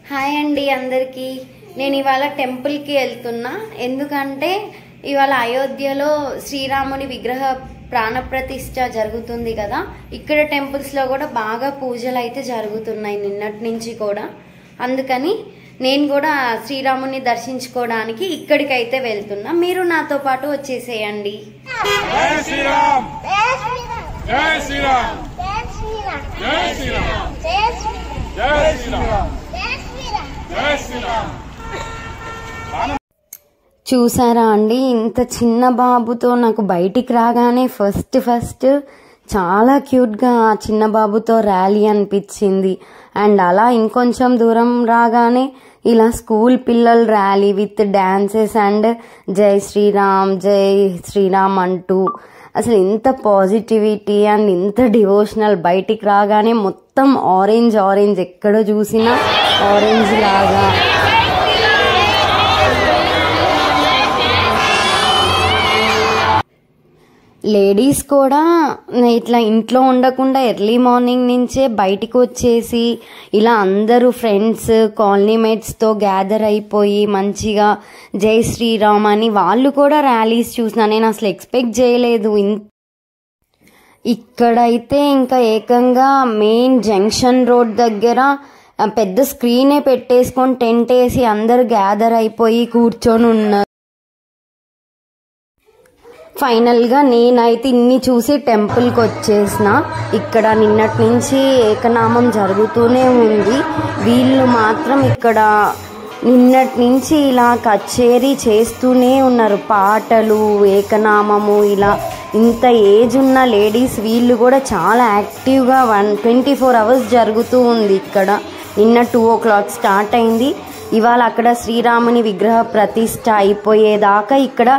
Hi అండి అందరికీ. నేను ఇవాళ టెంపుల్కి వెళ్తున్నా. ఎందుకంటే ఇవాళ అయోధ్యలో శ్రీరాముని విగ్రహ ప్రాణప్రతిష్ఠ జరుగుతుంది కదా. ఇక్కడ టెంపుల్స్లో కూడా బాగా పూజలు అయితే జరుగుతున్నాయి నిన్నటి నుంచి కూడా. అందుకని నేను కూడా శ్రీరాముని దర్శించుకోవడానికి ఇక్కడికైతే వెళ్తున్నా. మీరు నాతో పాటు వచ్చేసేయండి. జై శ్రీరామ్, జై శ్రీరామ్, జై శ్రీరామ్, జై శ్రీరామ్, జై శ్రీరామ్. చూసారా అండి, ఇంత చిన్న బాబుతో నాకు బయటికి రాగానే ఫస్ట్ చాలా క్యూట్గా ఆ చిన్న బాబుతో ర్యాలీ అనిపించింది. అండ్ అలా ఇంకొంచెం దూరం రాగానే ఇలా స్కూల్ పిల్లల ర్యాలీ విత్ డాన్సెస్ అండ్ జై శ్రీరామ్ అంటూ అసలు ఇంత పాజిటివిటీ అండ్ ఇంత డివోషనల్. బయటికి రాగానే మొత్తం ఆరెంజ్ ఎక్కడ చూసినా ఆరెంజ్ లాగా. లేడీస్ కూడా ఇట్లా ఇంట్లో ఉండకుండా ఎర్లీ మార్నింగ్ నుంచే బయటికి వచ్చేసి ఇలా అందరూ ఫ్రెండ్స్ కాలనీ మేట్స్తో గ్యాదర్ అయిపోయి మంచిగా జై శ్రీరామ్ అని వాళ్ళు కూడా ర్యాలీస్ చూసిన నేను అసలు ఎక్స్పెక్ట్ చేయలేదు. ఇక్కడైతే ఇంకా ఏకంగా మెయిన్ జంక్షన్ రోడ్ దగ్గర పెద్ద స్క్రీనే పెట్టేసుకొని టెంట్ వేసి అందరు గ్యాదర్ అయిపోయి కూర్చొని ఉన్నారు. ఫైనల్గా నేనైతే ఇన్ని చూసి టెంపుల్కి వచ్చేసిన. ఇక్కడ నిన్నటి నుంచి ఏకనామం జరుగుతూనే ఉంది. వీళ్ళు మాత్రం ఇక్కడ నిన్నటి నుంచి ఇలా కచేరీ చేస్తూనే ఉన్నారు. పాటలు, ఏకనామము, ఇలా ఇంత ఏజ్ ఉన్న లేడీస్ వీళ్ళు కూడా చాలా యాక్టివ్గా 24 hours జరుగుతూ ఉంది ఇక్కడ. నిన్న 2 o'clock స్టార్ట్ అయింది. ఇవాళ అక్కడ శ్రీరాముని విగ్రహ ప్రతిష్ఠ అయిపోయేదాకా ఇక్కడ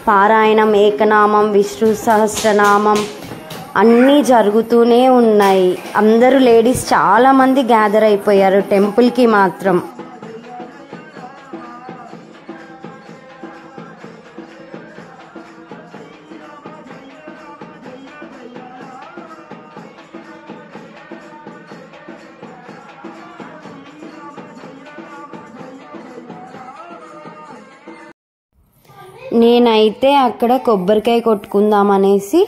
పారాయణం, ఏకనామం, విష్ణు సహస్రనామం అన్నీ జరుగుతూనే ఉన్నాయి. అందరూ లేడీస్ చాలా మంది గ్యాదర్ అయిపోయారు టెంపుల్కి మాత్రం. నేనైతే అక్కడ కొబ్బరికాయ కొట్టుకుందామనేసి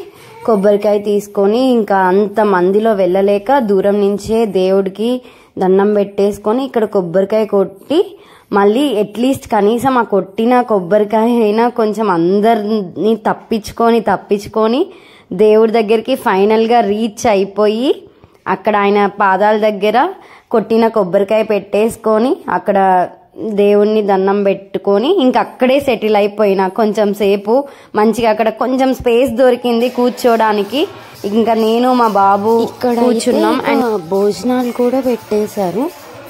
కొబ్బరికాయ తీసుకొని ఇంకా అంత మందిలో వెళ్ళలేక దూరం నుంచే దేవుడికి దండం పెట్టేసుకొని ఇక్కడ కొబ్బరికాయ కొట్టి మళ్ళీ అట్లీస్ట్ కనీసం ఆ కొట్టిన కొబ్బరికాయ అయినా కొంచెం అందరిని తప్పించుకొని దేవుడి దగ్గరికి ఫైనల్గా రీచ్ అయిపోయి అక్కడ ఆయన పాదాల దగ్గర కొట్టిన కొబ్బరికాయ పెట్టేసుకొని అక్కడ దేవుణ్ణి దండం పెట్టుకొని ఇంక అక్కడే సెటిల్ అయిపోయినా. కొంచెం సేపు మంచిగా అక్కడ కొంచెం స్పేస్ దొరికింది కూర్చోడానికి. ఇంకా నేను మా బాబు ఇక్కడ కూర్చున్నాం. అండ్ భోజనాలు కూడా పెట్టేశారు.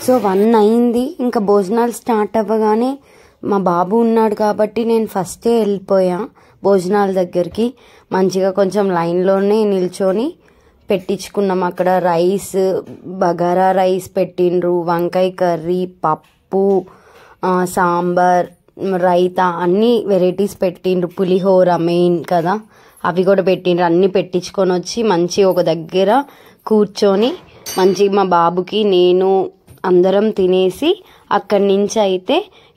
సో 1 అయింది. ఇంకా భోజనాలు స్టార్ట్ అవ్వగానే మా బాబు ఉన్నాడు కాబట్టి నేను ఫస్టే వెళ్ళిపోయా భోజనాల దగ్గరికి. మంచిగా కొంచెం లైన్లోనే నిల్చొని పెట్టించుకున్నాం. అక్కడ రైస్, బగారా రైస్ పెట్టిండ్రు, వంకాయ కర్రీ, పప్పు, సాంబార్, రైతా అన్ని వెరైటీస్ పెట్టిండ్రు. పులిహోర మెయిన్ కదా, అవి కూడా పెట్టిండ్రు. అన్ని పెట్టించుకొని వచ్చి మంచి ఒక దగ్గర కూర్చొని మంచిగా మా బాబుకి నేను అందరం తినేసి అక్కడి నుంచి అయితే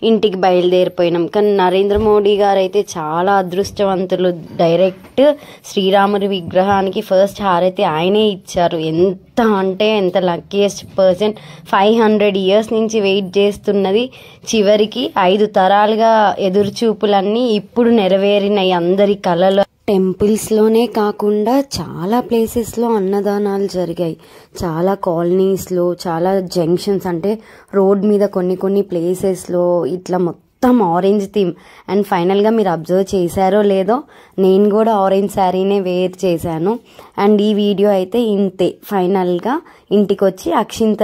ఇంటికి బయలుదేరిపోయినాం. కానీ నరేంద్ర మోడీ గారు అయితే చాలా అదృష్టవంతులు. డైరెక్ట్ శ్రీరాముడి విగ్రహానికి ఫస్ట్ హారతి ఆయనే ఇచ్చారు. ఎంత అంటే ఎంత లక్కీయెస్ట్ పర్సన్. 500 years నుంచి వెయిట్ చేస్తున్నది చివరికి 5 తరాలుగా ఎదురుచూపులన్నీ ఇప్పుడు నెరవేరినాయి అందరి కళలు. టెంపుల్స్లోనే కాకుండా చాలా ప్లేసెస్లో అన్నదానాలు జరిగాయి. చాలా కాలనీస్లో, చాలా జంక్షన్స్ అంటే రోడ్ మీద కొన్ని ప్లేసెస్లో ఇట్లా మొత్తం ఆరెంజ్ థీమ్. అండ్ ఫైనల్గా మీరు అబ్జర్వ్ చేశారో లేదో నేను కూడా ఆరెంజ్ శారీనే వేర్ చేశాను. అండ్ ఈ వీడియో అయితే ఇంతే. ఫైనల్గా ఇంటికి వచ్చి అక్షింత